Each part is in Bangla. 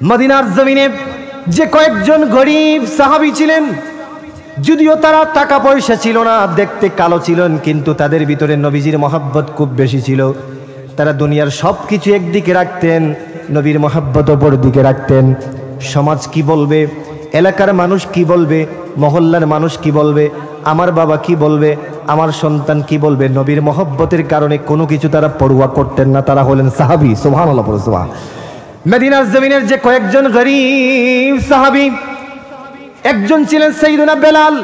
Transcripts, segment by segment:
মদিনার জমিনে যে কয়েকজন গরিব সাহাবী ছিলেন, যদিও তারা টাকা পয়সা ছিল না, দেখতে কালো ছিলেন, কিন্তু তাদের ভিতরে নবীজির মহব্বত খুব বেশি ছিল। তারা দুনিয়ার সব কিছু একদিকে রাখতেন, নবীর মহব্বত অপর দিকে রাখতেন। সমাজ কি বলবে, এলাকার মানুষ কি বলবে, মহল্লার মানুষ কি বলবে, আমার বাবা কি বলবে, আমার সন্তান কি বলবে, নবীর মহব্বতের কারণে কোনো কিছু তারা পরোয়া করতেন না। তারা হলেন সাহাবী। সুবহানাল্লাহ, সুবহান। মদিনার জমিনের যে কয়েকজন গরীব সাহাবী, একজন ছিলেন সাইয়েদনা বেলাল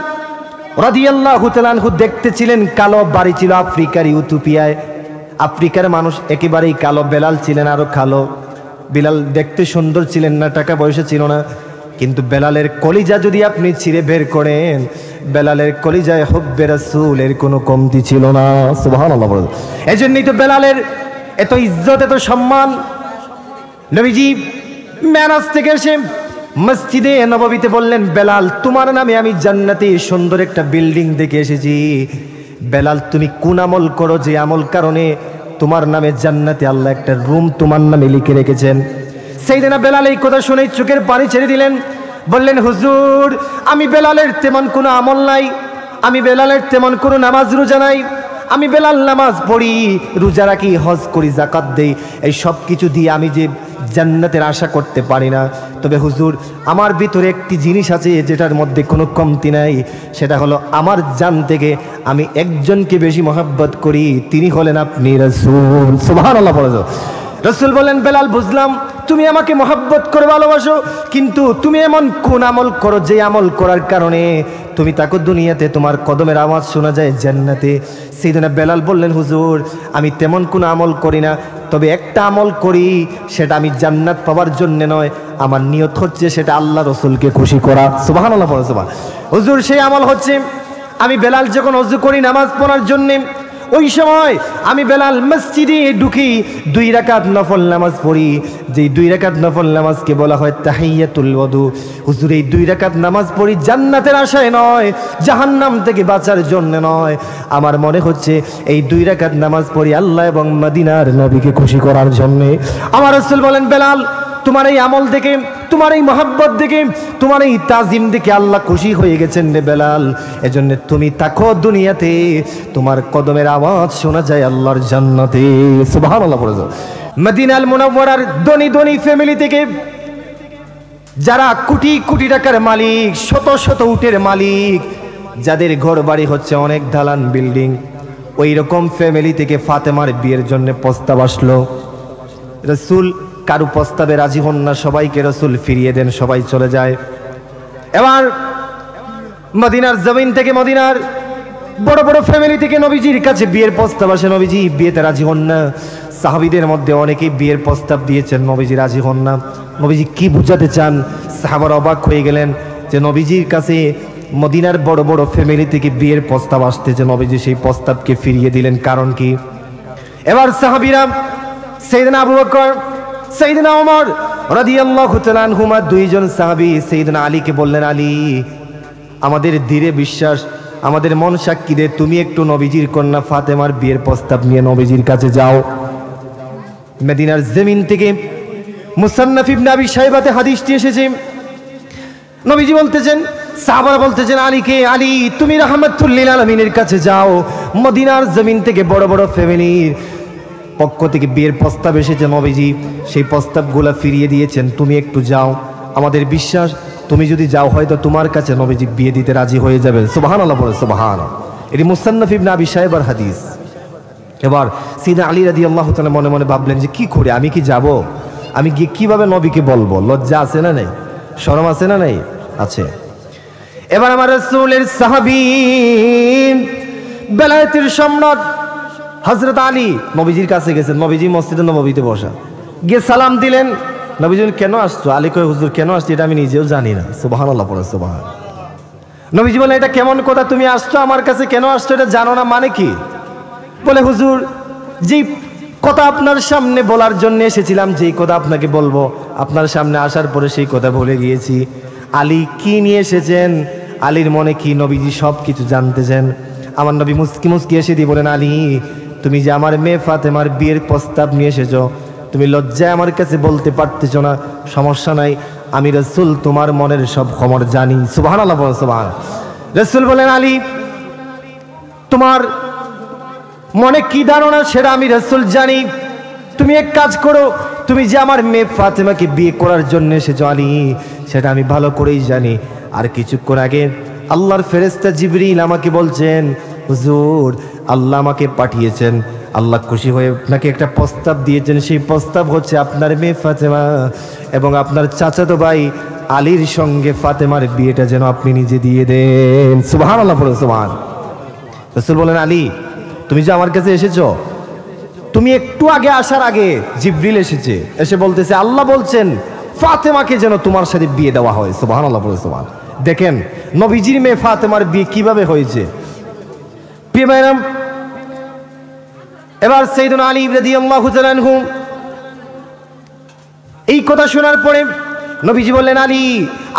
রাদিয়াল্লাহু তাআলা আনহু। দেখতে ছিলেন কালো, বাড়ি ছিল আফ্রিকার ইউথোপিয়ায়। আফ্রিকার মানুষ একেবারেই কালো, বেলাল ছিলেন আরো কালো। বেলাল দেখতে সুন্দর ছিলেন না, টাকা পয়সা ছিল না, কিন্তু বেলালের কলিজা যদি আপনি ছিঁড়ে বের করেন, বেলালের কলিজায় হুব্বে রাসূলের কোনো কমতি ছিল না। সুবহানাল্লাহ। এজন্যই তো বেলালের এত ইজ্জত, এত সম্মান। নবীজি মেরাজ থেকে এসে মসজিদে নববীতে বললেন, বেলাল তোমার নামে আমি জান্নাতে সুন্দর একটা বিল্ডিং দেখে এসেছি। বেলাল তুমি কোন আমল করো যে আমল কারণে তোমার নামে জান্নাতে আল্লাহ একটা রুম তোমার নামে লিখে রেখেছেন। সাইয়েদনা বেলাল এই কথা শুনে চোখের পানি ছেড়ে দিলেন, বললেন, হুজুর আমি বেলালের তেমন কোনো আমল নাই, আমি বেলালের তেমন কোনো নামাজ রোজা নাই, আমি বেলাল নামাজ পড়ি, রোজা রাখি, হজ করি, জাকাত দেই, এই সব কিছু দিয়ে আমি যে জান্নাতের আশা করতে পারি না। তবে হুজুর আমার ভিতরে একটি জিনিস আছে যেটার মধ্যে কোনো কমতি নাই, সেটা হলো আমার জান থেকে আমি একজনকে বেশি মহব্বত করি, তিনি হলেন আপনি রাসূল। সুবহানাল্লাহ। রাসূল বলেন, বেলাল বুঝলাম তুমি আমাকে মহব্বত করে ভালোবাসো, কিন্তু তুমি এমন কোন আমল করো যে আমল করার কারণে তুমি তাকে দুনিয়াতে তোমার কদমের আওয়াজ শোনা যায় জান্নাতে। সাইয়েদনা বেলাল বললেন, হুজুর আমি তেমন কোনো আমল করি না, তবে একটা আমল করি, সেটা আমি জান্নাত পাওয়ার জন্য নয়, আমার নিয়ত হচ্ছে সেটা আল্লাহ রসুলকে খুশি করা। সুবহানাল্লাহ। হুজুর সেই আমল হচ্ছে, আমি বেলাল যখন ওযু করি নামাজ পড়ার জন্যে, ওই সময় আমি বেলাল মসজিদে ঢুকি, 2 রাকাত নফল নামাজ পড়ি, যেই 2 রাকাত নফল নামাজকে বলা হয় তাহিয়াতুল ওযু। হুজুর এই 2 রাকাত নামাজ পড়ি জান্নাতের আশায় নয়, জাহান্নাম থেকে বাঁচার জন্য নয়, আমার মনে হচ্ছে এই 2 রাকাত নামাজ পড়ি আল্লাহ এবং মদিনার নবীকে খুশি করার জন্য। আমার রাসূল বলেন, বেলাল তোমার এই আমল দেখে, তোমার এই মহব্বত দেখে, তোমার এই তাজিম দেখে আল্লাহ খুশি হয়ে গেছেন রে বেলাল, এজন্য তুমি তাকো দুনিয়াতে, তোমার কদমের আওয়াজ শোনা যায় আল্লাহর জান্নাতে। সুবহানাল্লাহ। মদিনাল মুনাওয়ারার ধনী ধনী ফ্যামিলি থেকে যারা কোটি কোটি টাকার মালিক, শত শত উটের মালিক, যাদের ঘর বাড়ি হচ্ছে অনেক দালান বিল্ডিং, ওই রকম ফ্যামিলি থেকে ফাতেমার বিয়ের জন্য প্রস্তাব আসলো। রাসূল কারো প্রস্তাবে রাজি হন না, সবাইকে রাসূল ফিরিয়ে দেন, সবাই চলে যায়। এবার মদিনার জমিন থেকে, মদিনার বড় বড় ফ্যামিলি থেকে নবীজির কাছে বিয়ের প্রস্তাব আসে, নবীজি বিয়েতে রাজি হন না। সাহাবীদের মধ্যে অনেকেই বিয়ের প্রস্তাব দিয়েছেন, নবীজি রাজি হন না। নবীজি কি বুঝাতে চান? সাহাবারা অবাক হয়ে গেলেন যে নবীজির কাছে মদিনার বড় বড় ফ্যামিলি থেকে বিয়ের প্রস্তাব আসতেছে, নবীজি সেই প্রস্তাবকে ফিরিয়ে দিলেন, কারণ কি? এবার সাহাবীরা সাইয়েদনা আবু বকর, সাইয়েদনা ওমর রাদিয়াল্লাহু তাআলা আনহুমা, 2 জন সাহাবী সাইয়েদনা আলীকে বললেন, আলী আমাদের দৃঢ় বিশ্বাস, আমাদের মন সাক্ষী দে, তুমি একটু নবীজির কন্যা ফাতেমার বিয়ের প্রস্তাব নিয়ে নবীজির কাছে যাও। মদিনার জমিন থেকে মুসান্নাফ ইবনে আবি শাইবাতে হাদিসটি এসেছে, নবীজি বলতেছেন, সাহাবারা বলতেছেন আলীকে, আলী তুমি রাহমাতুল লিল আলামিনের কাছে যাও, মদিনার জমিন থেকে বড় বড় ফ্যামিলির পক্ষ থেকে বিয়ের প্রস্তাব এসেছে, নবীজি সেই প্রস্তাবগুলো ফিরিয়ে দিয়েছেন, তুমি একটু যাও, আমাদের বিশ্বাস তুমি যদি যাও হয়তো তোমার কাছে নবীজি বিয়ে দিতে রাজি হয়ে যাবেন। সুবহানাল্লাহ। সুবহানাল্লাহ। এটি মুসান্নাফ ইবনে আবি শাইবার হাদিস। এবার সাইয়েদনা আলী রাদিয়াল্লাহু তাআলা মনে মনে ভাবলেন যে কি করে, আমি কি যাব, আমি গিয়ে কিভাবে নবীকে বলবো? লজ্জা আছে না নেই? শরম আছে না নেই? আছে। এবার আমার রাসূলের সাহাবী বেলায়েতের সম্রাট হযরত আলী নবীজির কাছে গেছেন, নবীজি মসজিদে নববীতে বসা, গিয়ে সালাম দিলেন। নবীজি কেন আসছো? আলী কয়, হুজুর কেন আসছি এটা আমি নিজেও জানি না। সুবহানাল্লাহ। সুবহানাল্লাহ। নবীজি বলেন, এটা কেমন কথা, তুমি আসছো আমার কাছে, কেন আসছো এটা জানো না, মানে কি? বলে, হুজুর যেই কথা আপনার সামনে বলার জন্য এসেছিলাম, যেই কথা আপনাকে বলবো, আপনার সামনে আসার পরে সেই কথা ভুলে গিয়েছি। আলী কি নিয়ে এসেছেন, আলীর মনে কি, নবীজি সব কিছু জানতেছেন। আমার নবী মুস্কি মুস্কি এসে দিয়ে বলেন, আলী তুমি যে আমার মেয়ে ফাতেমার বিয়ের প্রস্তাব নিয়ে এসেছো, তুমি লজ্জায় আমার কাছে বলতে পারতেছ না, সমস্যা নাই, আমি রাসূল তোমার মনের সব খবর জানি। সুবহানাল্লাহ, সুবহান। রাসূল বলেন, আলী তোমার মনে কি ধারণা সেটা আমি রাসূল জানি। তুমি এক কাজ করো, তুমি যে আমার মেয়ে ফাতেমাকে বিয়ে করার জন্য এসেছো আলী, সেটা আমি ভালো করেই জানি। আর কিছুক্ষণ আগে আল্লাহর ফেরেশতা জিবরিল আমাকে বলছেন, হুজুর আল্লাহ আমাকে পাঠিয়েছেন, আল্লাহ খুশি হয়ে আপনাকে একটা প্রস্তাব দিয়েছেন। সেই প্রস্তাব হচ্ছে আপনার মেয়ে ফাতেমা এবং আপনার চাচাতো ভাই আলীর সঙ্গে ফাতেমার বিয়েটা যেন আপনি নিজে দিয়ে দেন। সুবহানাল্লাহ, সুবহান। রাসূল বলেন, আলী তুমি যে আমার কাছে এসেছো, তুমি একটু আগে আসার আগে জিবরিল এসেছে, এসে বলতেছে আল্লাহ বলছেন ফাতেমাকে যেন তোমার সাথে বিয়ে দেওয়া হয়। সুবহানাল্লাহ, সুবহান। দেখেন নবীজির মেয়ে ফাতেমার বিয়ে কিভাবে হয়েছে। প্রিয় ভাইরা, এবার সাইয়েদনা আলী রাদিয়াল্লাহু তাআলা আনহু এই কথা শোনার পরে নবীজি বললেন, আলী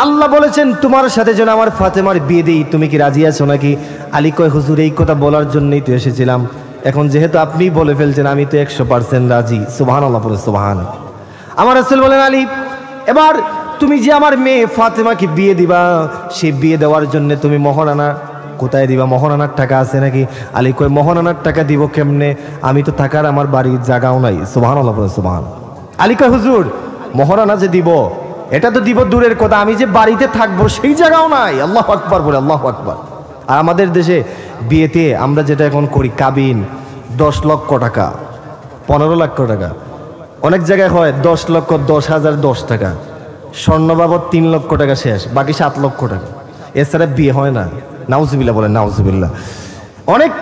আল্লাহ বলেছেন তোমার সাথে যেন আমার ফাতেমার বিয়ে দেই, তুমি কি রাজি আছো নাকি? আলী কয়, হুজুর এই কথা বলার জন্যই তো এসেছিলাম, এখন যেহেতু আপনি বলে ফেলছেন আমি তো 100% রাজি। সুবহানাল্লাহ, সুবহান। আমার রাসূল বলেন, আলী এবার তুমি যে আমার মেয়ে ফাতেমাকে বিয়ে দিবা, সেই বিয়ে দেওয়ার জন্য তুমি মহারানা কোথায় দিবা? মহারানার টাকা আছে নাকি? আলী কয়, মহারানার টাকা দিব কেমনে, আমি তো থাকার আমার বাড়ির জায়গাও নাই। সুবহানাল্লাহ, সুবহান। আলী কয়, হুজুর মহারানা যে দিব এটা তো দিব দূরের কথা, আমি যে বাড়িতে থাকবো সেই জায়গাও নাই। আল্লাহু আকবার বলে, আল্লাহু আকবার। আর আমাদের দেশে বিয়েতে আমরা যেটা এখন করি, কাবিন 10 লক্ষ টাকা, 15 লক্ষ টাকা, অনেক জায়গায় হয় 10 লক্ষ 10,010 টাকা, স্বর্ণ বাবদ 3 লক্ষ টাকা শেষ, বাকি 7 লক্ষ টাকা। এছাড়া বিয়ে হয় না। নাউজুবিল্লাহ বলেন, নাউজুবিল্লাহ। অনেক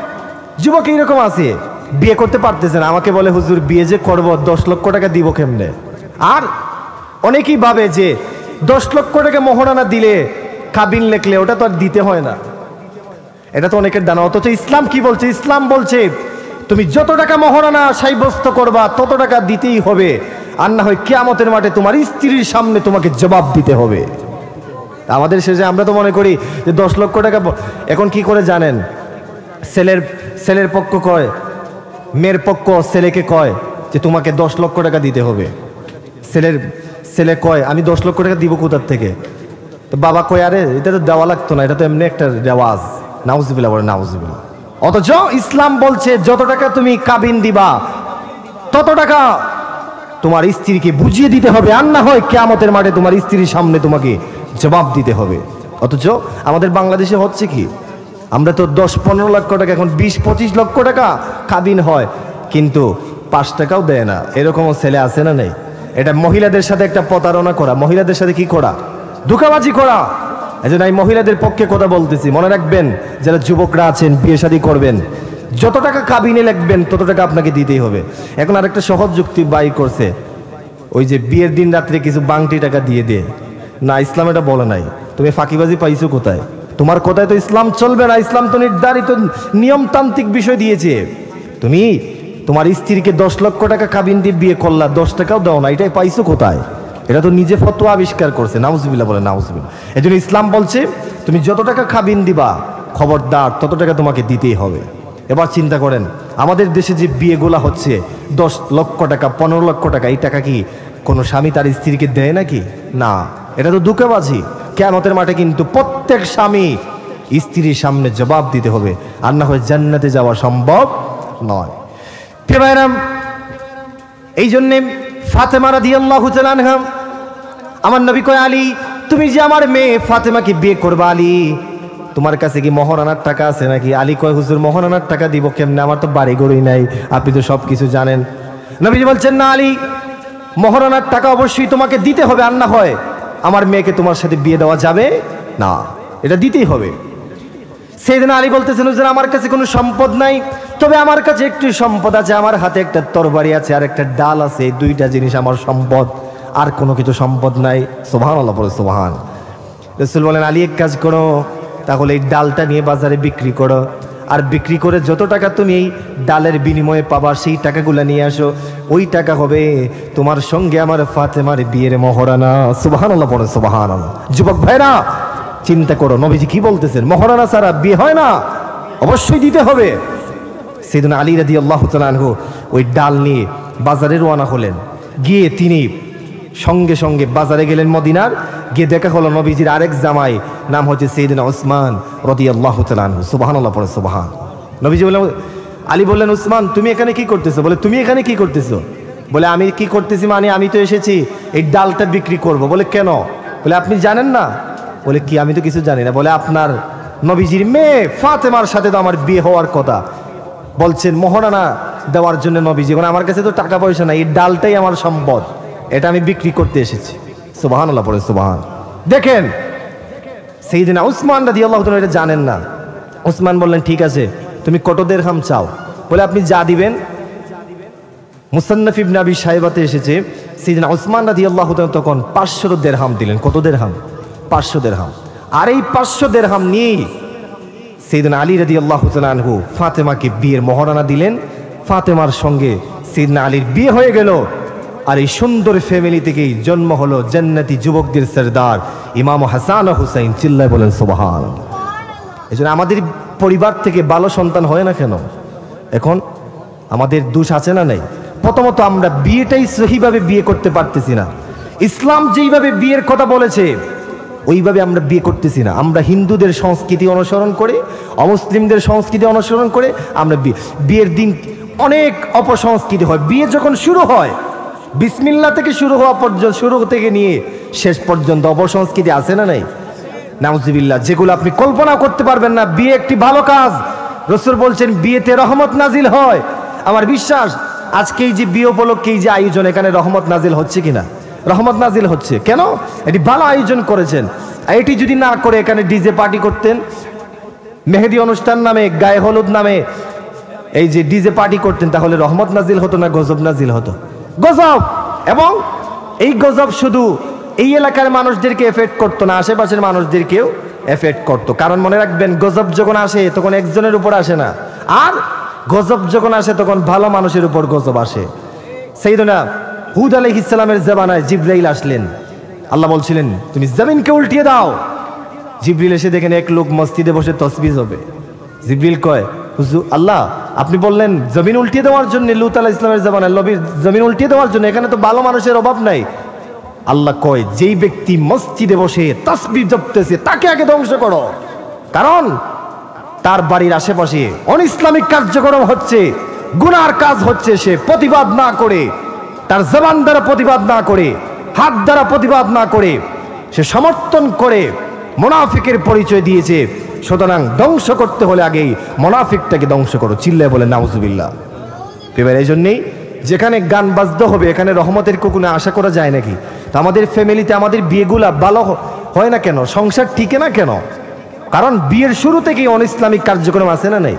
যুবক এইরকম আছে বিয়ে করতে পারতেছে না, আমাকে বলে হুজুর বিয়ে যে করব 10 লক্ষ টাকা দিব কেমনে? আর অনেকেই ভাবে যে 10 লক্ষ টাকা মহারানা দিলে কাবিন লেখলে ওটা তো আর দিতে হয় না, এটা তো অনেকের দানা। অথচ ইসলাম কি বলছে? ইসলাম বলছে তুমি যত টাকা মহারানা সাব্যস্ত করবা তত টাকা দিতেই হবে, আর না হয় কিয়ামতের মাঠে তোমার স্ত্রীর সামনে তোমাকে জবাব দিতে হবে। আমাদের শেষে আমরা তো মনে করি যে 10 লক্ষ টাকা। এখন কি করে জানেন? ছেলের পক্ষ কয়, মেয়ের পক্ষ ছেলেকে কয় যে তোমাকে 10 লক্ষ টাকা দিতে হবে। ছেলে কয় আমি 10 লক্ষ টাকা দিব কোথার থেকে? তো বাবা কয় আরে এটা তো দেওয়া লাগতো না, এটা তো এমনি একটা রেওয়াজ। নাউজুবিল্লাহ বলে, নাউজুবিল্লাহ। অথচ ইসলাম বলছে যত টাকা তুমি কাবিন দিবা তত টাকা তোমার স্ত্রীকে বুঝিয়ে দিতে হবে, আর না হয় কিয়ামতের মাঠে তোমার স্ত্রীর সামনে তোমাকে জবাব দিতে হবে। অথচ আমাদের বাংলাদেশে হচ্ছে কি, আমরা তো 10-15 লক্ষ টাকা, এখন 20-25 লক্ষ টাকা কাবিন হয়, কিন্তু 5 টাকাও দেয় না। এরকমও ছেলে আছে না নেই? এটা মহিলাদের সাথে একটা প্রতারণা করা, মহিলাদের সাথে কি করা? ধোঁকাবাজি করা। এই জন্য আমি মহিলাদের পক্ষে কথা বলতেছি, মনে রাখবেন যারা যুবকরা আছেন বিয়ে শাদী করবেন, যত টাকা কাবিনে লিখবেন তত টাকা আপনাকে দিতেই হবে। এখন আরেকটা সহজ যুক্তি বাই করছে, ওই যে বিয়ের দিন রাত্রে কিছু বাংটি টাকা দিয়ে দে না, ইসলাম এটা বলে নাই। তুমি ফাঁকিবাজি পাইছো কোথায়? তোমার কোথায় তো ইসলাম চলবে না। ইসলাম তো নির্ধারিত নিয়মতান্ত্রিক বিষয় দিয়েছে। তুমি তোমার স্ত্রীকে 10 লক্ষ টাকা কাবিন দিয়ে বিয়ে করলা, 10 টাকাও দাও না, এটাই পাইছো কোথায়? এটা তো নিজে ফতোয়া আবিষ্কার করছে। নাউজুবিল্লাহ বলে, নাউজুবিল্লাহ। এই জন্য ইসলাম বলছে তুমি যত টাকা কাবিন দিবা খবরদার তত টাকা তোমাকে দিতেই হবে। এবার চিন্তা করেন আমাদের দেশে যে বিয়েগুলা হচ্ছে 10 লক্ষ টাকা 15 লক্ষ টাকা, এই টাকা কি কোনো স্বামী তার স্ত্রীকে দেয় নাকি? না, এটা তো ধোঁকাবাজি। কিয়ামতের মাঠে কিন্তু প্রত্যেক স্বামী স্ত্রীর সামনে জবাব দিতে হবে, আর না হয় জান্নাতে যাওয়া সম্ভব নয়। এই জন্যে ফাতেমা রাদিয়াল্লাহু তাআলা আনহা, আমার নবী কয় আলী তুমি যে আমার মেয়ে ফাতেমাকে বিয়ে করবা, আলী তোমার কাছে কি মহারানার টাকা আছে নাকি? আলী কয় হুজুর মহারানার টাকা দিব কেমনে, আমার তো বাড়ি গড়ই নাই, আপনি তো সব কিছু জানেন। নবীজি বলছেন না আলী, মহারানার টাকা অবশ্যই তোমাকে দিতে হবে, আর না হয় আমার মেয়েকে তোমার সাথে বিয়ে দেওয়া যাবে না, এটা দিতেই হবে। সেদিন আলী বলতেছেন হুজুর আমার কাছে কোনো সম্পদ নাই, তবে আমার কাছে একটু সম্পদ আছে, আমার হাতে একটা তরবারি আছে আর একটা ডাল আছে, এই 2টা জিনিস আমার সম্পদ, আর কোনো কিছু সম্পদ নাই। সুবহানাল্লাহ বলে, সুবহান। রাসূল বলেন আলী এক কাজ করো, তাহলে এই ডালটা নিয়ে বাজারে বিক্রি করো, আর বিক্রি করে যত টাকা তুমি এই ডালের বিনিময়ে পাবা সেই টাকাগুলো নিয়ে আসো, ওই টাকা হবে তোমার সঙ্গে আমার ফাতেমার বিয়ের মহারানা। সুবহানাল্লাহ বলে, সুবহানাল্লাহ। যুবক ভাইরা চিন্তা করো নবীজি কি বলতেছেন, মহারানা ছাড়া বিয়ে হয় না, অবশ্যই দিতে হবে। সাইয়েদনা আলী রাদিয়াল্লাহু তাআলা আনহু ওই ডাল নিয়ে বাজারে রওনা হলেন। গিয়ে তিনি সঙ্গে সঙ্গে বাজারে গেলেন মদিনার, গিয়ে দেখা হলো নবীজির আরেক জামাই, নাম হচ্ছে সাইয়েদনা উসমান রাদিয়াল্লাহু তাআলা আনহু। সুবহানাল্লাহ পড়ে সুবহান। নবীজি বললেন, আলী বললেন, উসমান তুমি এখানে কি করতেছো? বলে, তুমি এখানে কি করতেছো? বলে, আমি কি করতেছি মানে আমি তো এসেছি এই ডালটা বিক্রি করব। বলে, কেন? বলে, আপনি জানেন না? বলে, কি? আমি তো কিছু জানি না। বলে, আপনার নবীজির মেয়ে ফাতেমার সাথে তো আমার বিয়ে হওয়ার কথা, বলছেন মোহরানা দেওয়ার জন্য নবীজি, মানে আমার কাছে তো টাকা পয়সা নাই, এই ডালটাই আমার সম্পদ, এটা আমি বিক্রি করতে এসেছি। সুবহানাল্লাহ পড়ে সুবহান। দেখেন সাইয়েদনা উসমান রাদিয়াল্লাহু তাআলা এটা জানেন না। উসমান বললেন, ঠিক আছে, তুমি কত দিরহাম চাও? বলে, আপনি যা দিবেন। মুসান্নাফ ইবনে আবি শাইবাতে এসেছে সাইয়েদনা উসমান রাদিয়াল্লাহু তাআলা তখন 500 দিরহাম দিলেন। কত দিরহাম? 500 দিরহাম। আর এই 500 দিরহাম নিয়ে সাইয়েদনা আলী রাদিয়াল্লাহু তাআলা আনহু ফাতেমাকে বিয়ের মোহরানা দিলেন। ফাতেমার সঙ্গে সাইয়েদনা আলীর বিয়ে হয়ে গেল। আর এই সুন্দর ফ্যামিলি থেকেই জন্ম হলো জান্নাতি যুবকদের সরদার ইমাম হাসান ও হুসাইন। চিল্লায় বলেন সুবহানাল্লাহ। এজন্য আমাদের পরিবার থেকে ভালো সন্তান হয় না কেন? এখন আমাদের দোষ আছে না নাই? প্রথমত আমরা বিয়েটাই সহিভাবে বিয়ে করতে পারতেছি না। ইসলাম যেইভাবে বিয়ের কথা বলেছে ওইভাবে আমরা বিয়ে করতেছি না। আমরা হিন্দুদের সংস্কৃতি অনুসরণ করে, অমুসলিমদের সংস্কৃতি অনুসরণ করে আমরা বিয়ের দিন অনেক অপসংস্কৃতি হয়। বিয়ে যখন শুরু হয় বিসমিল্লাহ থেকে শুরু হওয়া পর্যন্ত, শুরু থেকে নিয়ে শেষ পর্যন্ত অপসংস্কৃতি আছে না নাই? নাউজুবিল্লাহ, যেগুলো আপনি কল্পনা করতে পারবেন না। বিয়ে একটি ভালো কাজ। রাসূল বলছেন বিয়েতে রহমত নাজিল হয়। আমার বিশ্বাস আজকে এই যে বিয়ে উপলক্ষে এই যে আয়োজন, এখানে রহমত নাজিল হচ্ছে কিনা? রহমত নাজিল হচ্ছে। কেন? এটি ভালো আয়োজন করেছেন। এটি যদি না করে এখানে ডিজে পার্টি করতেন, মেহেদি অনুষ্ঠান নামে, গায়ে হলুদ নামে এই যে ডিজে পার্টি করতেন, তাহলে রহমত নাজিল হতো না গজব নাজিল হতো? গজব। এবং এই গজব শুধু এই এলাকার মানুষদেরকে এফেক্ট করতো না, আশেপাশের মানুষদেরকেও এফেক্ট করতো। কারণ মনে রাখবেন, গজব যখন আসে তখন একজনের উপর আসে না, আর গজব যখন আসে তখন ভালো মানুষের উপর গজব আসে। সাইয়েদনা হুদ আলাইহিস সালামের জামানায় জিবরাইল আসলেন। আল্লাহ বলছিলেন তুমি জমিনকে উল্টিয়ে দাও। জিবরিল এসে দেখেন এক লোক মসজিদে বসে তসবিহ হবে। জিবরিল কয়, হুজুর আল্লাহ আপনি বললেন জমিন উল্টিয়ে দেওয়ার জন্য, লূত আলাইহিস সালামের জামানায় নবীর জমিন উল্টিয়ে দেওয়ার জন্য, এখানে তো ভালো মানুষের অভাব নাই। আল্লাহ কয়, যেই ব্যক্তি মসজিদে বসে তাসবিহ জপতেছে তাকে আগে ধ্বংস করো, কারণ তার বাড়ির আশেপাশে অনইসলামিক কার্যক্রম হচ্ছে, গুনার কাজ হচ্ছে। সে প্রতিবাদ না করে, তার জবান দ্বারা প্রতিবাদ না করে, হাত দ্বারা প্রতিবাদ না করে সে সমর্থন করে মুনাফিকের পরিচয় দিয়েছে। সুতরাং ধ্বংস করতে হলে আগেই মুনাফিকটাকে ধ্বংস করো। চিল্লায় বলে নাউজুবিল্লাহ। এবার এই জন্যেই যেখানে গান বাজতে হবে এখানে রহমতের কোনো আশা করা যায় নাকি? তো আমাদের ফ্যামিলিতে আমাদের বিয়েগুলা ভালো হয় না কেন? সংসার টিকে না কেন? কারণ বিয়ের শুরু থেকেই অনইসলামিক কার্যক্রম আছে না নাই?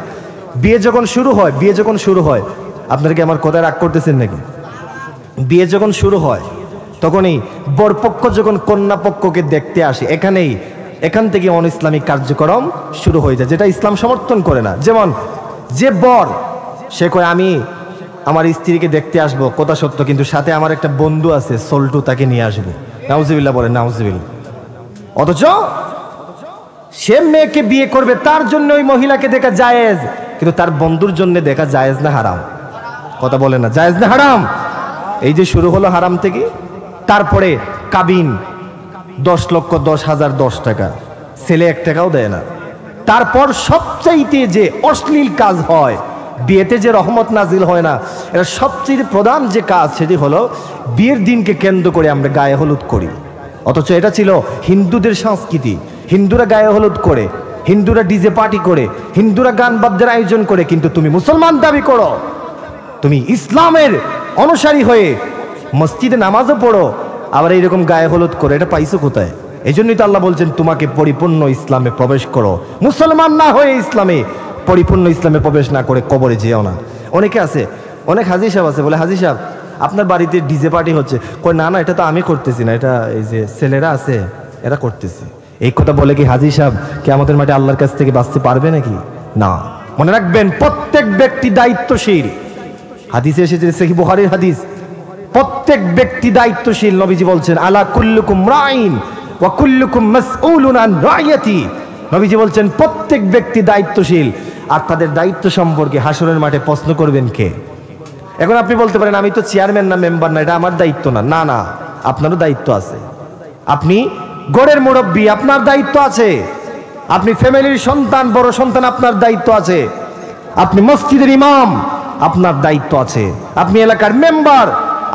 বিয়ে যখন শুরু হয় আপনারা কি আমার কথায় রাগ করতেছেন নাকি? বিয়ে যখন শুরু হয় তখনই বরপক্ষ যখন কন্যা পক্ষকে দেখতে আসে, এখান থেকে অনইসলামিক কার্যক্রম শুরু হয়ে যায়, যেটা ইসলাম সমর্থন করে না। যেমন যে বর, সে কয় আমি আমার স্ত্রীকে দেখতে আসবো, কথা সত্য, কিন্তু সাথে আমার একটা বন্ধু আছে সল্টু, তাকে নিয়ে আসবো। নাউজুবিল্লাহ বলেন নাউজুবিল্লাহ। অথচ সে মেয়েকে বিয়ে করবে, তার জন্য ওই মহিলাকে দেখা জায়েজ, কিন্তু তার বন্ধুর জন্য দেখা জায়েজ না হারাম? কথা বলে না, জায়েজ না হারাম? এই যে শুরু হলো হারাম থেকে। তারপরে কাবিন 10,10,000 10 টাকা, ছেলে 1 টাকাও দেয় না। তারপর সবচাইতে যে অশ্লীল কাজ হয়, বিয়েতে যে রহমত নাজিল হয় না, এটা সবচেয়ে প্রধান যে কাজ সেটি হলো বিয়ের দিনকে কেন্দ্র করে আমরা গায়ে হলুদ করি। অথচ এটা ছিল হিন্দুদের সংস্কৃতি। হিন্দুরা গায়ে হলুদ করে, হিন্দুরা ডিজে পার্টি করে, হিন্দুরা গান বাদ্যের আয়োজন করে, কিন্তু তুমি মুসলমান দাবি করো, তুমি ইসলামের অনুসারী হয়ে মসজিদে নামাজও পড়ো, আবার এইরকম গায়ে হলুদ করে, এটা পাইছো কোথায়? এই জন্যই তো আল্লাহ বলছেন তোমাকে পরিপূর্ণ ইসলামে প্রবেশ করো। মুসলমান না হয়ে ইসলামে, পরিপূর্ণ ইসলামে প্রবেশ না করে কবরে যেও না। অনেকে আছে, অনেক হাজী সাহেব আছে, বলে হাজী সাহেব আপনার বাড়িতে ডিজে পার্টি হচ্ছে। কই না না, এটা তো আমি করতেছি না, এটা এই যে ছেলেরা আছে এরা করতেছে। এই কথা বলে কি হাজী সাহেব কি আমাদের মাঠে আল্লাহর কাছ থেকে বাঁচতে পারবে নাকি? না। মনে রাখবেন প্রত্যেক ব্যক্তি দায়িত্বশীল। হাদিসে এসেছে, সহিহ বুখারীর হাদিস, প্রত্যেক ব্যক্তি দায়িত্বশীল। নবীজি বলছেন আলা কুল্লুকুম রাইন ওয়া কুল্লুকুম মাসউলুন আন রাইয়াতি। নবীজি বলছেন প্রত্যেক ব্যক্তি দায়িত্বশীল, আর তাদের দায়িত্ব সম্পর্কে হাসরের মাঠে প্রশ্ন করবেন কে? এখন আপনি বলতে পারেন আমি তো চেয়ারম্যান না মেম্বার না, এটা আমার দায়িত্ব না। না না, আপনারও দায়িত্ব আছে। আপনি গড়ের মুরব্বী, আপনার দায়িত্ব আছে। আপনি ফ্যামিলির সন্তান, বড় সন্তান, আপনার দায়িত্ব আছে। আপনি মসজিদের ইমাম, আপনার দায়িত্ব আছে। আপনি এলাকার মেম্বার,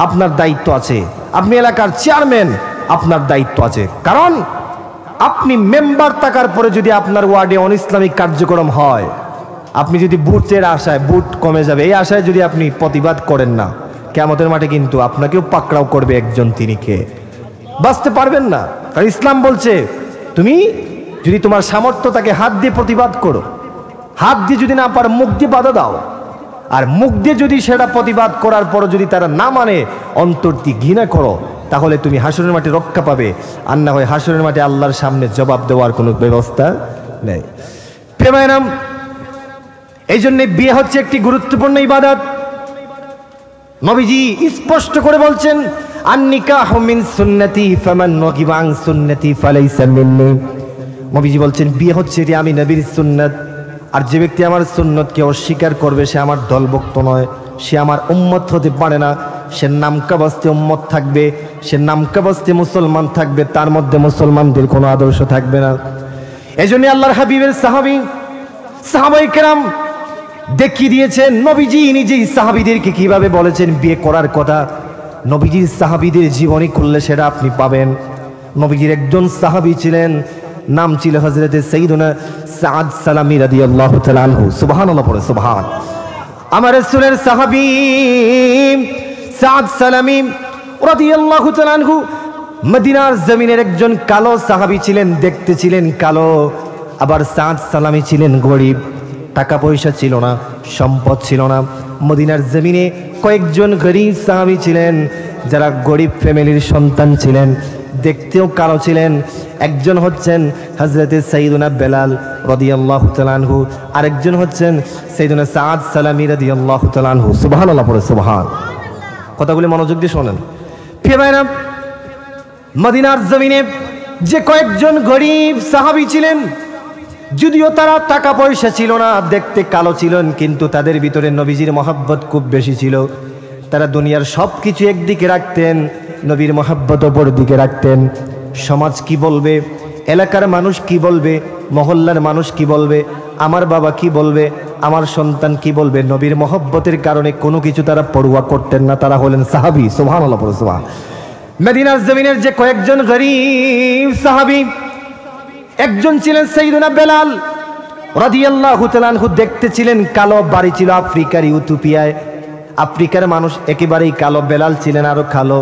আপনার দায়িত্ব আছে। আপনি এলাকার চেয়ারম্যান, আপনার দায়িত্ব আছে। কারণ আপনি মেম্বার থাকার পরে যদি আপনার ওয়ার্ডে অনইসলামিক কার্যক্রম হয়, আপনি যদি বুটের আশায়, বুট কমে যাবে এই আশায় যদি আপনি প্রতিবাদ করেন না, কিয়ামতের মাঠে কিন্তু আপনাকেও পাকড়াও করবে একজন, তিনি কে? বাঁচতে পারবেন না। কারণ ইসলাম বলছে তুমি যদি তোমার সামর্থ্য তাকে হাত দিয়ে প্রতিবাদ করো, হাত দিয়ে যদি না পারো মুখ দিয়ে বাধা দাও, আর মুখ দিয়ে যদি সেটা প্রতিবাদ করার পর যদি তারা না মানে অন্তর দিয়ে ঘৃণা করো, তাহলে তুমি হাসরের মাঠে রক্ষা পাবে। আর না হয় হাসরের মাঠে আল্লাহর সামনে জবাব দেওয়ার কোনো ব্যবস্থা নেই। প্রেমায়নাম, এই জন্য বিয়ে হচ্ছে একটি গুরুত্বপূর্ণ ইবাদত। নবীজি স্পষ্ট করে বলছেন আন-নিকাহু মিন সুন্নতি ফামান রাগিবা আন সুন্নতি ফালাইসা মিন্নি। নবীজি বলছেন বিয়ে হচ্ছে এটি আমি নবীর সুন্নাত, আর যে ব্যক্তি আমার সুন্নতকে অস্বীকার করবে সে আমার দলভুক্ত নয়, সে আমার উম্মত হতে পারে না। সে নামকাবাস্তে উম্মত থাকবে, সে নামকাবাস্তে মুসলমান থাকবে, তার মধ্যে মুসলমানদের কোনো আদর্শ থাকবে না। এজন্য আল্লাহর হাবিবের সাহাবায়ে কেরাম দেখিয়ে দিয়েছেন, নবীজি নিজেই সাহাবীদেরকে কিভাবে বলেছেন বিয়ে করার কথা। নবীজির সাহাবীদের জীবনী খুললে সেটা আপনি পাবেন। নবীজির একজন সাহাবী ছিলেন, নাম ছিল হযরতে সাইয়্যিদুনা সাদ সালামী রাদিয়াল্লাহু তাআলা আনহু। সুবহানাল্লাহ, পড়ে সুবহান। আমার রাসূলের সাহাবী সাদ সালামী রাদিয়াল্লাহু তাআলা আনহু মদিনার জমিনের একজন কালো সাহাবী ছিলেন, দেখতে ছিলেন কালো। আবার সাদ সালামী ছিলেন গরিব, টাকা পয়সা ছিল না, সম্পদ ছিল না। মদিনার জমিনে কয়েকজন গরিব সাহাবী ছিলেন যারা গরিব ফ্যামিলির সন্তান ছিলেন, দেখতেও কালো ছিলেন। একজন হচ্ছেন হযরতে সাইয়্যিদুনা বেলাল রাদিয়াল্লাহু তাআলা আনহু, আরেকজন হচ্ছেন সাইয়্যিদুনা সাদ সালামী রাদিয়াল্লাহু তাআলা আনহু। সুবহানাল্লাহ, পড়ে সুবহান। কথাগুলি মনোযোগ দিয়ে শোনেন। প্রিয় ভাইরা, মদিনার জমিনে যে কয়েকজন গরিব সাহাবী ছিলেন, যদিও তারা টাকা পয়সা ছিল না, দেখতে কালো ছিলেন, কিন্তু তাদের ভিতরে নবীজির মহব্বত খুব বেশি ছিল। তারা দুনিয়ার সব কিছু একদিকে রাখতেন, নবীর মহব্বত অপর দিকে রাখতেন। সমাজ কি বলবে, এলাকার মানুষ কি বলবে, মহল্লার মানুষ কি বলবে, আমার বাবা কি বলবে, আমার সন্তান কি বলবে, নবীর মহব্বতের কারণে কোনো কিছু তারা পরোয়া করতেন না। তারা হলেন সাহাবী। সুবহানাল্লাহ, পড়ে সুবহান। মদিনার জমিনের যে কয়েকজন গরিব সাহাবী, একজন ছিলেন সাইয়্যিদুনা বেলাল রাদিয়াল্লাহু তাআলা আনহু, দেখতে ছিলেন কালো, বাড়ি ছিল আফ্রিকার ইউথোপিয়ায়। আফ্রিকার মানুষ একেবারেই কালো, বেলাল ছিলেন আরো কালো।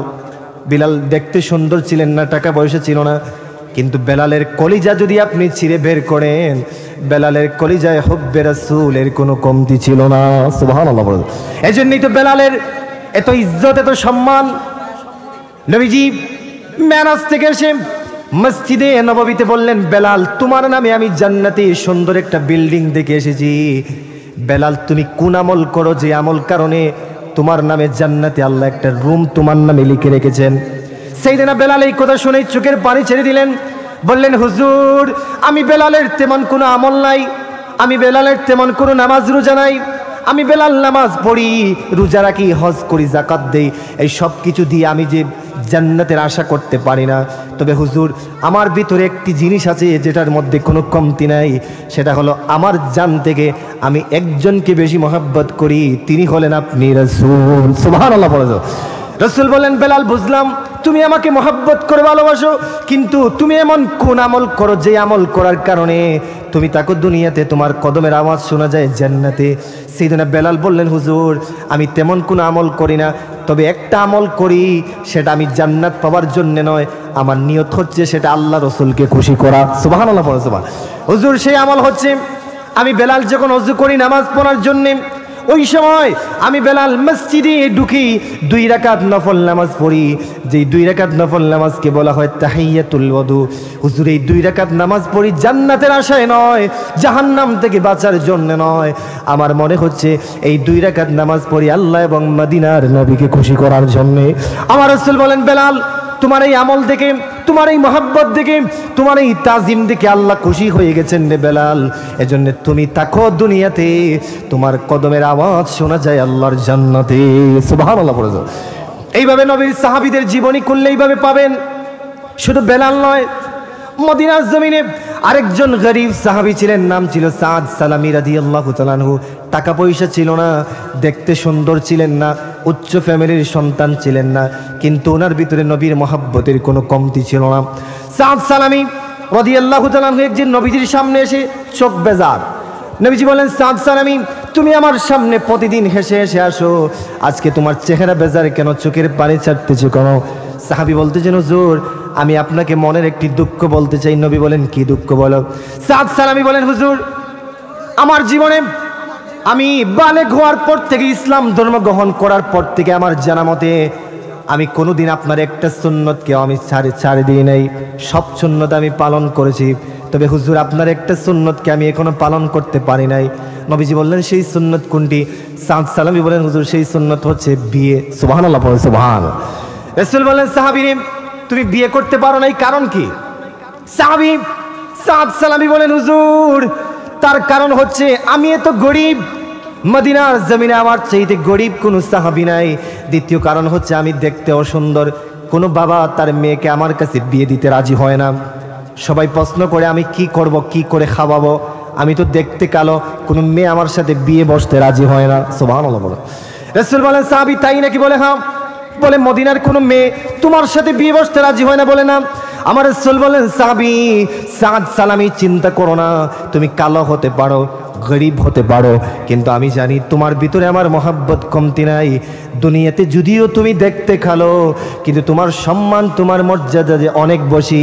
বেলাল দেখতে সুন্দর ছিলেন না, টাকা পয়সা ছিল না, কিন্তু বেলালের কলিজা যদি আপনি ছিঁড়ে বের করেন, বেলালের কলিজায় হুব্বে রাসূলের কোনো কমতি ছিল না। সুবহানাল্লাহ। এজন্যই তো বেলালের এত ইজ্জত, এত সম্মান। নবীজি মেরাজ থেকে এসে মসজিদে নববীতে বললেন, বেলাল তোমার নামে আমি জান্নাতে সুন্দর একটা বিল্ডিং দেখে এসেছি। বেলাল তুমি কোন আমল করো যে আমল কারণে তোমার নামে জান্নাতে আল্লাহ একটা রুম তোমার নামে লিখে রেখেছেন? সাইয়েদনা বেলাল এই কথা শুনে চোখের পানি ছেড়ে দিলেন, বললেন, হুজুর আমি বেলালের তেমন কোনো আমল নাই, আমি বেলালের তেমন কোনো নামাজ রোজা নাই, আমি বেলাল নামাজ পড়ি, রোজা রাখি, হজ করি, যাকাত দেই, এই সব কিছু দিয়ে আমি যে জান্নাতের আশা করতে পারি না। তবে হুজুর আমার ভিতরে একটি জিনিস আছে যেটার মধ্যে কোনো কমতি নাই, সেটা হলো আমার জান থেকে আমি একজনকে বেশি মহব্বত করি, তিনি হলেন আপনি রাসূল। সুবহানাল্লাহ। রাসূল বলেন, বেলাল বুঝলাম তুমি আমাকে মহব্বত করে ভালোবাসো, কিন্তু তুমি এমন কোন আমল করো যে আমল করার কারণে তুমি তাকে দুনিয়াতে তোমার কদমের আওয়াজ শোনা যায় জান্নাতে? সাইয়েদনা বেলাল বললেন, হুজুর আমি তেমন কোনো আমল করি না, তবে একটা আমল করি, সেটা আমি জান্নাত পাওয়ার জন্য নয়, আমার নিয়ত হচ্ছে সেটা আল্লাহ রসুলকে খুশি করা। সুবহানাল্লাহ। হুজুর সেই আমল হচ্ছে, আমি বেলাল যখন ওযু করি নামাজ পড়ার জন্যে, ওই সময় আমি বেলাল মসজিদে ঢুকি, 2 রাকাত নফল নামাজ পড়ি, যেই 2 রাকাত নফল নামাজকে বলা হয় তাহিয়াতুল ওযু। হুজুর এই 2 রাকাত নামাজ পড়ি জান্নাতের আশায় নয়, জাহান্নাম থেকে বাঁচার জন্য নয়, আমার মনে হচ্ছে এই 2 রাকাত নামাজ পড়ি আল্লাহ এবং মদিনার নবীকে খুশি করার জন্য। আমার রাসূল বলেন, বেলাল তোমার এই আমল দেখে, তোমার এই মহব্বত দেখে, তোমার এই তাজিম দেখে আল্লাহ খুশি হয়ে গেছেন রে বেলাল। এজন্য তুমি তাকো দুনিয়াতে, তোমার কদমের আওয়াজ শোনা যায় আল্লাহর জান্নাতে। সুবহানাল্লাহ পড়ে যাও। এইভাবে নবীর সাহাবীদের জীবনী করলে এইভাবে পাবেন। শুধু বেলাল নয়, মদিনার জমিনে আরেকজন গরিব সাহাবী ছিলেন, নাম ছিল সাদ সালামি রাদিয়াল্লাহু তাআলা আনহু। টাকা পয়সা ছিল না, দেখতে সুন্দর ছিলেন না, উচ্চ ফ্যামিলির সন্তান ছিলেন না, কিন্তু ওনার ভিতরে নবীর মহব্বতের কোনো কমতি ছিল না। সাদ সালামি রাদিয়াল্লাহু তাআলা আনহু একদিন নবীজির সামনে এসে চোখ বেজার। নবীজি বলেন, সাদ সালামি, তুমি আমার সামনে প্রতিদিন হেসে হেসে আসো, আজকে তোমার চেহারা বেজার কেন, চোখের পানি ছাড়তেছো কেন? সাহাবী বলতেছেন, হুজুর আমি আপনাকে মনের একটি দুঃখ বলতে চাই। নবী বলেন, কি দুঃখ বলো? সাদ সালামি বলেন, হুজুর আমার জীবনে আমি বালেগ হওয়ার পর থেকে, ইসলাম ধর্ম গ্রহণ করার পর থেকে আমার জানা মতে আমি কোনোদিন আপনার একটা সুন্নতকে আমি ছাড়ে দিই নাই, সব সুন্নত আমি পালন করেছি। তবে হুজুর আপনার একটা সুন্নতকে আমি এখনো পালন করতে পারি নাই। নবীজি বললেন, সেই সুন্নত কোনটি? সাদ সালামি বলেন, হুজুর সেই সুন্নত হচ্ছে বিয়ে। সুবহানাল্লাহ পড়ে সুবহান। রাসূল বলেন, সাহাবী তুমি বিয়ে করতে পারো নাই, কারণ কি? সাহাবী সাদ সালামি বলেন, হুজুর তার কারণ হচ্ছে আমি এত গরিব, মদিনার জমিনে আমার চাইতে গরিব কোনো সাহাবী নাই। দ্বিতীয় কারণ হচ্ছে আমি দেখতে অসুন্দর, কোনো বাবা তার মেয়েকে আমার কাছে বিয়ে দিতে রাজি হয় না। সবাই প্রশ্ন করে আমি কি করব, কি করে খাওয়াবো, আমি তো দেখতে কালো, কোনো মেয়ে আমার সাথে বিয়ে বসতে রাজি হয় না। সুবহানাল্লাহ বলে। রাসূল বলেন, সাহাবী তাই নাকি? বলে হ্যাঁ। বলে মদিনার কোনো মেয়ে তোমার সাথে বিয়ে বসতে রাজি হয় না? বলে না। আমার রাসূল বলেন, সাহাবী সাদ সালামি চিন্তা করো না, তুমি কালো হতে পারো, গরিব হতে পারো, কিন্তু আমি জানি তোমার ভিতরে আমার মহব্বত কমতি নাই। দুনিয়াতে যদিও তুমি দেখতে কালো, কিন্তু তোমার সম্মান, তোমার মর্যাদা যে অনেক বেশি,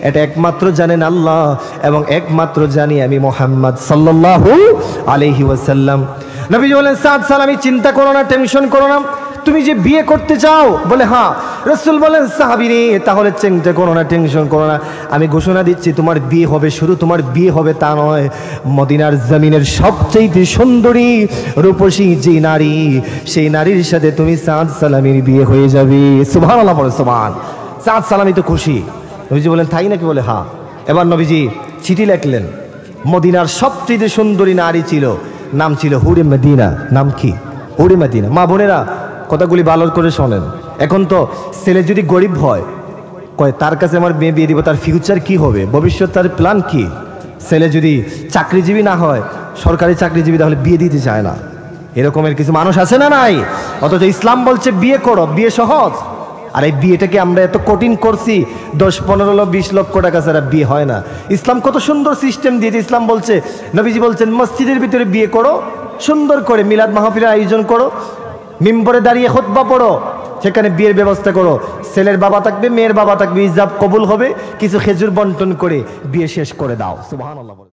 এটা একমাত্র জানেন আল্লাহ এবং একমাত্র জানি আমি মুহাম্মদ সাল্লাল্লাহু আলাইহি ওয়াসাল্লাম। নবী বলেন, সাদ সালামি চিন্তা করো না, টেনশন করো না, তুমি যে বিয়ে করতে চাও? বলে হ্যাঁ। রাসূল বলেন, সাহাবী রে তাহলে চিন্তা করো না, টেনশন করো না, আমি ঘোষণা দিচ্ছি তোমার বিয়ে হবে। শুধু তোমার বিয়ে হবে তা নয়, মদিনার জমিনের সবচেয়ে সুন্দরী রূপসী যে নারী, সেই নারীর সাথে তুমি সাদ সালামির বিয়ে হয়ে যাবে। সুবহানাল্লাহ বলে সুবহান। সাদ সালামি তো খুশি। নবীজি বলেন, তাই নাকি? বলে হ্যাঁ। এবার নবীজি চিঠি লিখলেন। মদিনার সবচেয়ে সুন্দরী নারী ছিল, নাম ছিল হুরে মদিনা। নাম কি? হুরে মদিনা। মা বোনেরা কথাগুলি ভালো করে শোনেন। এখন তো ছেলে যদি গরিব হয়, কয় তার কাছে আমার মেয়ে বিয়ে দিব, তার ফিউচার কি হবে, ভবিষ্যৎ তার প্ল্যান কি? ছেলে যদি চাকরিজীবী না হয়, সরকারি চাকরিজীবী, তাহলে বিয়ে দিতে চায় না। এরকমের কিছু মানুষ আছে না নাই? অথচ ইসলাম বলছে বিয়ে করো, বিয়ে সহজ। আর এই বিয়েটাকে আমরা এত কঠিন করছি, 10-15-20 লক্ষ টাকা ছাড়া বিয়ে হয় না। ইসলাম কত সুন্দর সিস্টেম দিয়েছে। ইসলাম বলছে, নবীজি বলছেন, মসজিদের ভিতরে বিয়ে করো, সুন্দর করে মিলাদ মাহফিলের আয়োজন করো, মিম্বরে দাঁড়িয়ে খুতবা পড়ো, সেখানে বিয়ের ব্যবস্থা করো, ছেলের বাবা থাকবে, মেয়ের বাবা থাকবে, ইজাব কবুল হবে, কিছু খেজুর বন্টন করে বিয়ে শেষ করে দাও। সুবহানাল্লাহ।